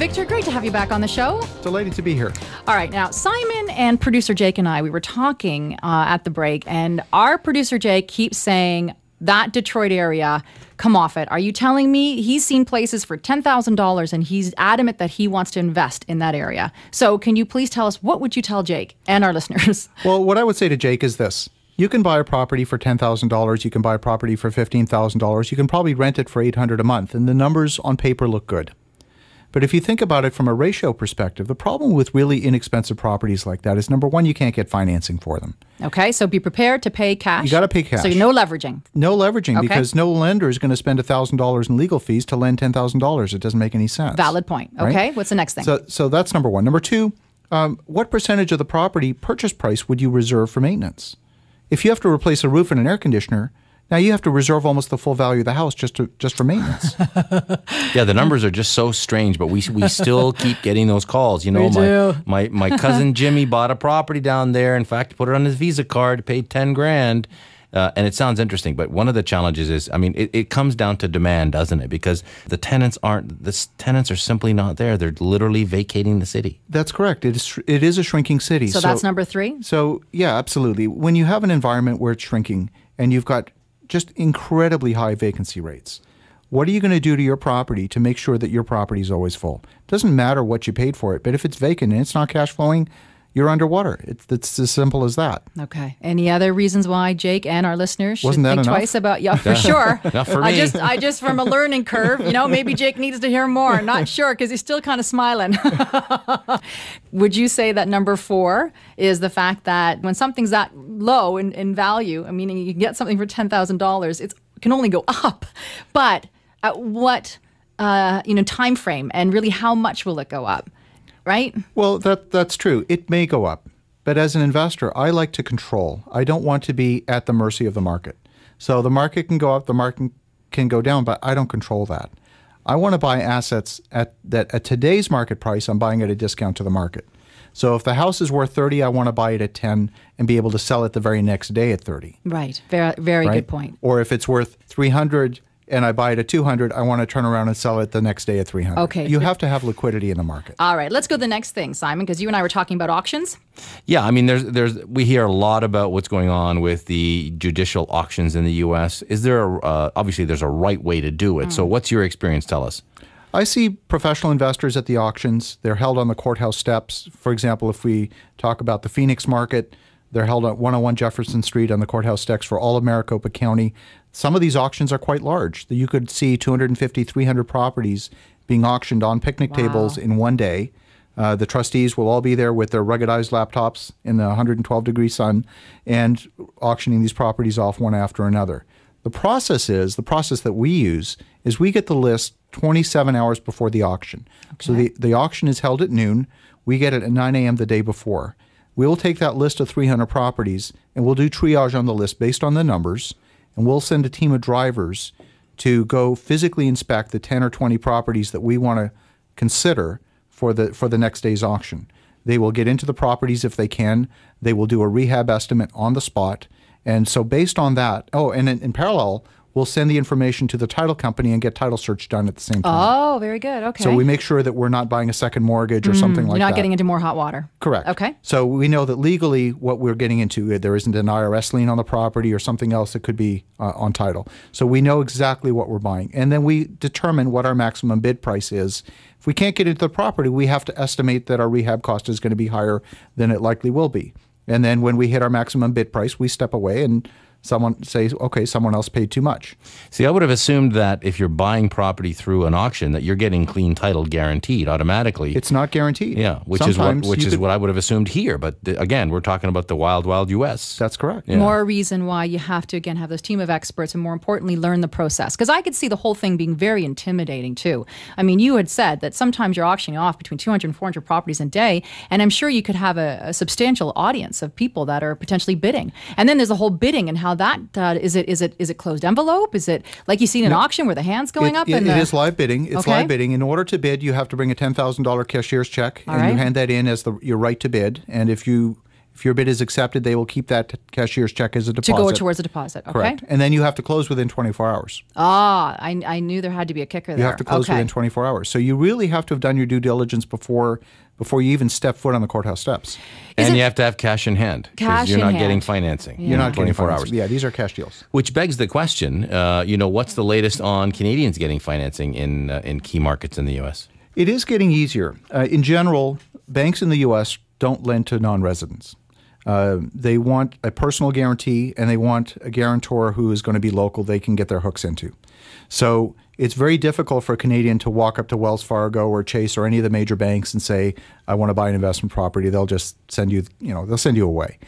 Victor, great to have you back on the show. Delighted to be here. All right. Now, Simon and producer Jake and I, we were talking at the break, and our producer Jake keeps saying that Detroit area, come off it. Are you telling me he's seen places for $10,000 and he's adamant that he wants to invest in that area? So can you please tell us, what would you tell Jake and our listeners? Well, what I would say to Jake is this. You can buy a property for $10,000. You can buy a property for $15,000. You can probably rent it for $800 a month, and the numbers on paper look good. But if you think about it from a ratio perspective, the problem with really inexpensive properties like that is, number one, you can't get financing for them. Okay, so be prepared to pay cash. You got to pay cash. So no leveraging. No leveraging, because no lender is going to spend $1,000 in legal fees to lend $10,000. It doesn't make any sense. Valid point. Okay, right? What's the next thing? So that's number one. Number two, what percentage of the property purchase price would you reserve for maintenance? If you have to replace a roof and an air conditioner, now you have to reserve almost the full value of the house just for maintenance. Yeah, the numbers are just so strange, but we still keep getting those calls. You know, my cousin Jimmy bought a property down there. In fact, put it on his Visa card, paid $10,000. And it sounds interesting, but one of the challenges is, I mean, it comes down to demand, doesn't it? Because the tenants are simply not there. They're literally vacating the city. That's correct. It is a shrinking city. So that's number three? So, yeah, absolutely. When you have an environment where it's shrinking and you've got just incredibly high vacancy rates, what are you going to do to your property to make sure that your property is always full? It doesn't matter what you paid for it, but if it's vacant and it's not cash flowing, you're underwater. It's as simple as that. Okay. Any other reasons why Jake and our listeners should think enough? Twice about? Yeah, for sure. Not for me. I just from a learning curve, maybe Jake needs to hear more. Not sure, because he's still kind of smiling. Would you say that number four is the fact that when something's that low in value, meaning you can get something for $10,000, it can only go up, but at what time frame, and really how much will it go up? Right? Well, that's true. It may go up. But as an investor, I like to control. I don't want to be at the mercy of the market. So the market can go up, the market can go down, but I don't control that. I want to buy assets at today's market price. I'm buying at a discount to the market. So if the house is worth 30, I want to buy it at 10 and be able to sell it the very next day at 30. Right. Very good point. Or if it's worth 300 and I buy it at 200, I want to turn around and sell it the next day at 300. Okay. You have to have liquidity in the market. All right. Let's go to the next thing, Simon, because you and I were talking about auctions. Yeah, I mean, we hear a lot about what's going on with the judicial auctions in the U.S. Is there obviously there's a right way to do it. So what's your experience? Tell us. I see professional investors at the auctions. They're held on the courthouse steps. For example, if we talk about the Phoenix market, they're held at 101 Jefferson Street on the courthouse steps for all of Maricopa County. Some of these auctions are quite large. You could see 250, 300 properties being auctioned on picnic tables in one day. The trustees will all be there with their ruggedized laptops in the 112-degree sun and auctioning these properties off one after another. The process that we use is we get the list 27 hours before the auction. Okay. So the auction is held at noon. We get it at 9 a.m. the day before. We'll take that list of 300 properties and we'll do triage on the list based on the numbers. And we'll send a team of drivers to go physically inspect the 10 or 20 properties that we want to consider for the next day's auction. They will get into the properties if they can. They will do a rehab estimate on the spot. And so based on that, and in parallel, we'll send the information to the title company and get title search done at the same time. Oh, very good. Okay. So we make sure that we're not buying a second mortgage or something like that. You're not getting into more hot water. Correct. Okay. So we know that legally what we're getting into, there isn't an IRS lien on the property or something else that could be on title. So we know exactly what we're buying. And then we determine what our maximum bid price is. If we can't get into the property, we have to estimate that our rehab cost is going to be higher than it likely will be. And then when we hit our maximum bid price, we step away and someone says, okay, someone else paid too much. See, I would have assumed that if you're buying property through an auction, that you're getting clean title guaranteed automatically. It's not guaranteed. Yeah, which is what I would have assumed here. But again, we're talking about the wild, wild U.S. That's correct. Yeah. More reason why you have to, again, have this team of experts and, more importantly, learn the process. Because I could see the whole thing being very intimidating, too. I mean, you had said that sometimes you're auctioning off between 200 and 400 properties a day, and I'm sure you could have a substantial audience of people that are potentially bidding. And then there's a whole bidding and how that is it closed envelope? Is it like you see in an auction where the hand's going up? It is live bidding. It's live bidding. In order to bid, you have to bring a $10,000 cashier's check, and you hand that in as your right to bid. And if If your bid is accepted, they will keep that cashier's check as a deposit. To go towards a deposit, okay. Correct. And then you have to close within 24 hours. I knew there had to be a kicker there. You have to close within 24 hours. So you really have to have done your due diligence before you even step foot on the courthouse steps. And you have to have cash in hand. Cash you're in not hand. getting financing. You're not 24 getting hours. Yeah, these are cash deals. Which begs the question, what's the latest on Canadians getting financing in key markets in the U.S.? It is getting easier. In general, banks in the U.S. don't lend to non-residents. They want a personal guarantee, and they want a guarantor who is going to be local they can get their hooks into. So it's very difficult for a Canadian to walk up to Wells Fargo or Chase or any of the major banks and say, I want to buy an investment property. They'll just send you, they'll send you away.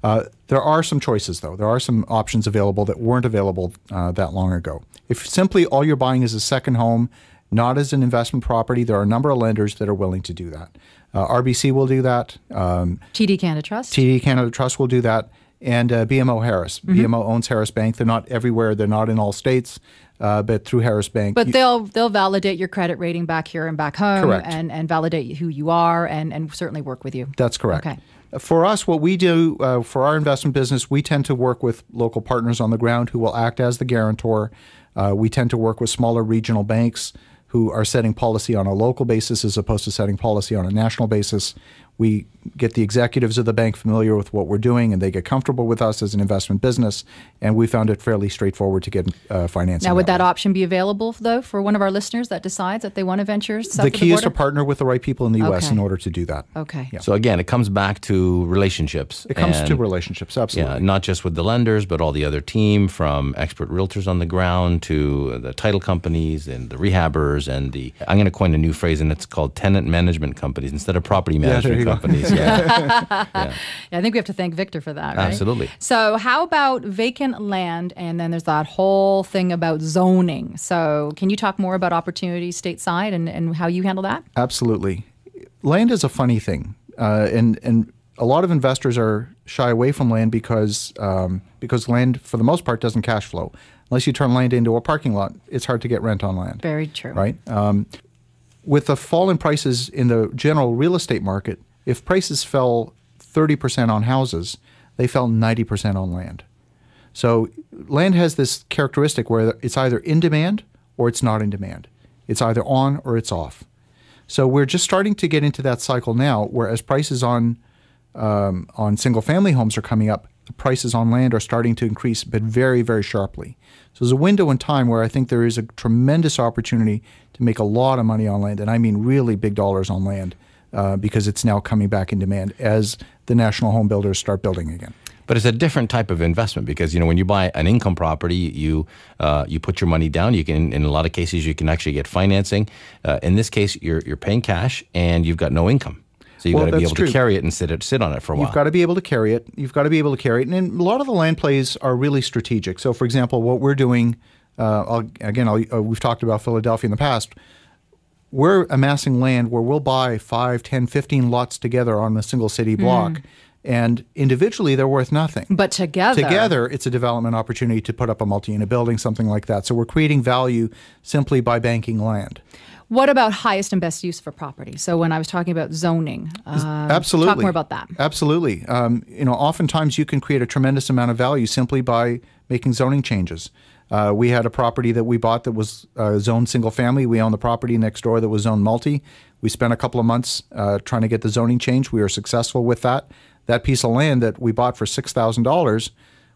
There are some choices, though. There are some options available that weren't available that long ago. If simply all you're buying is a second home, not as an investment property, there are a number of lenders that are willing to do that. RBC will do that. TD Canada Trust? TD Canada Trust will do that. And BMO Harris. Mm-hmm. BMO owns Harris Bank. They're not everywhere. They're not in all states. But through Harris Bank. But they'll validate your credit rating back here and back home. Correct. And validate who you are and certainly work with you. That's correct. Okay. For us, what we do for our investment business, we tend to work with local partners on the ground who will act as the guarantor. We tend to work with smaller regional banks who are setting policy on a local basis as opposed to setting policy on a national basis. We get the executives of the bank familiar with what we're doing, and they get comfortable with us as an investment business, and we found it fairly straightforward to get financing. Now, would that option be available, though, for one of our listeners that decides that they want to venture south of the key border? is to partner with the right people in the U.S. Okay. in order to do that. Okay. Yeah. So again, it comes back to relationships. It comes to relationships, absolutely. Yeah, not just with the lenders, but all the other team, from expert realtors on the ground to the title companies and the rehabbers and I'm going to coin a new phrase, and it's called tenant management companies instead of property management companies. Yeah. Yeah, I think we have to thank Victor for that, right? Absolutely. So how about vacant land? And then there's that whole thing about zoning. So can you talk more about opportunities stateside and how you handle that? Absolutely. Land is a funny thing. And a lot of investors are shy away from land because land, for the most part, doesn't cash flow. Unless you turn land into a parking lot, it's hard to get rent on land. Very true. Right? With the fall in prices in the general real estate market, if prices fell 30% on houses, they fell 90% on land. So land has this characteristic where it's either in demand or it's not in demand. It's either on or it's off. So we're just starting to get into that cycle now, where as prices on single-family homes are coming up, the prices on land are starting to increase, but very, very sharply. So there's a window in time where I think there is a tremendous opportunity to make a lot of money on land, and I mean really big dollars on land, because it's now coming back in demand as the national home builders start building again. But it's a different type of investment because, when you buy an income property, you put your money down. You can, in a lot of cases, you can actually get financing. In this case, you're paying cash and you've got no income. So you've got to be able to carry it and sit on it for a while. You've got to be able to carry it. You've got to be able to carry it. And a lot of the land plays are really strategic. So, for example, what we're doing, we've talked about Philadelphia in the past. We're amassing land where we'll buy 5, 10, 15 lots together on a single city block. And individually, they're worth nothing. But together, it's a development opportunity to put up a multi-unit building, something like that. So we're creating value simply by banking land. What about highest and best use for property? So when I was talking about zoning, absolutely, talk more about that. Absolutely. Oftentimes you can create a tremendous amount of value simply by making zoning changes. We had a property that we bought that was zoned single family. We own the property next door that was zoned multi. We spent a couple of months trying to get the zoning changed. We were successful with that. That piece of land that we bought for $6,000,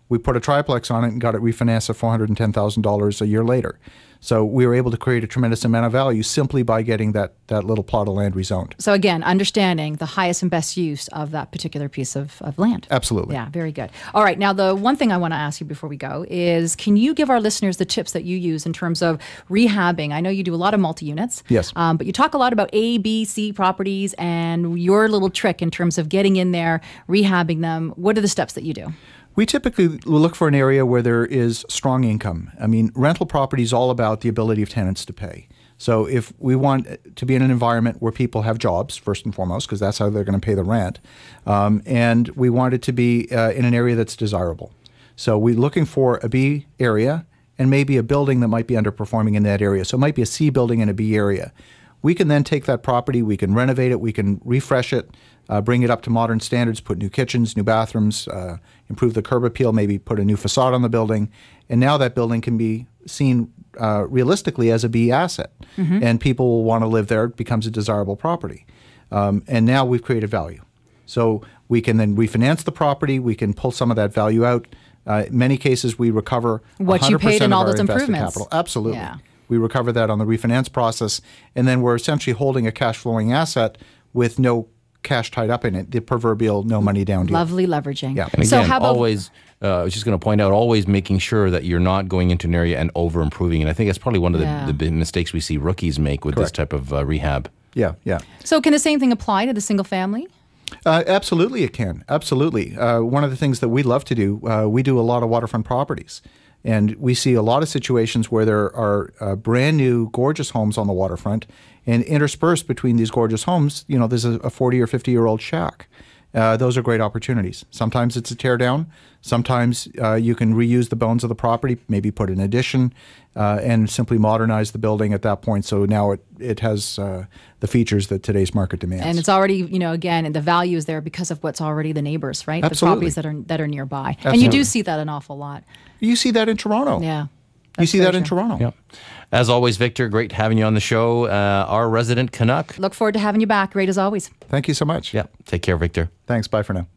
we put a triplex on it and got it refinanced at $410,000 a year later. So we were able to create a tremendous amount of value simply by getting that little plot of land rezoned. So again, understanding the highest and best use of that particular piece of land. Absolutely. Yeah, very good. All right, now the one thing I want to ask you before we go is, can you give our listeners the tips that you use in terms of rehabbing? I know you do a lot of multi-units. Yes. But you talk a lot about A, B, C properties and your little trick in terms of getting in there, rehabbing them. What are the steps that you do? We typically look for an area where there is strong income. I mean, rental property is all about the ability of tenants to pay. So if we want to be in an environment where people have jobs, first and foremost, because that's how they're going to pay the rent, and we want it to be in an area that's desirable. So we're looking for a B area and maybe a building that might be underperforming in that area. So it might be a C building in a B area. We can then take that property, we can renovate it, we can refresh it, bring it up to modern standards, put new kitchens, new bathrooms, improve the curb appeal, maybe put a new facade on the building. And now that building can be seen realistically as a B asset. And people will want to live there. It becomes a desirable property. And now we've created value. So we can then refinance the property. We can pull some of that value out. In many cases, we recover what you paid in all those improvements. Capital. Absolutely. Yeah. We recover that on the refinance process. And then we're essentially holding a cash flowing asset with no cash tied up in it, the proverbial no money down deal. Lovely leveraging. Yeah. And again, so how about, always, I was just going to point out, always making sure that you're not going into an area and over improving. And I think that's probably one of the big mistakes we see rookies make with this type of rehab. Yeah, yeah. So can the same thing apply to the single family? Absolutely, it can. Absolutely. One of the things that we love to do, we do a lot of waterfront properties. And we see a lot of situations where there are brand new, gorgeous homes on the waterfront, and interspersed between these gorgeous homes, there's a 40 or 50-year-old shack. Those are great opportunities. Sometimes it's a tear down. Sometimes you can reuse the bones of the property, maybe put an addition, and simply modernize the building at that point. So now it has the features that today's market demands. And it's already, again, the value is there because of what's already the neighbors, right? Absolutely. The properties that are nearby. Absolutely. And you do see that an awful lot. You see that in Toronto. Yeah. You see that in Toronto. Yep. As always, Victor, great having you on the show. Our resident Canuck. Look forward to having you back. Great as always. Thank you so much. Yeah. Take care, Victor. Thanks. Bye for now.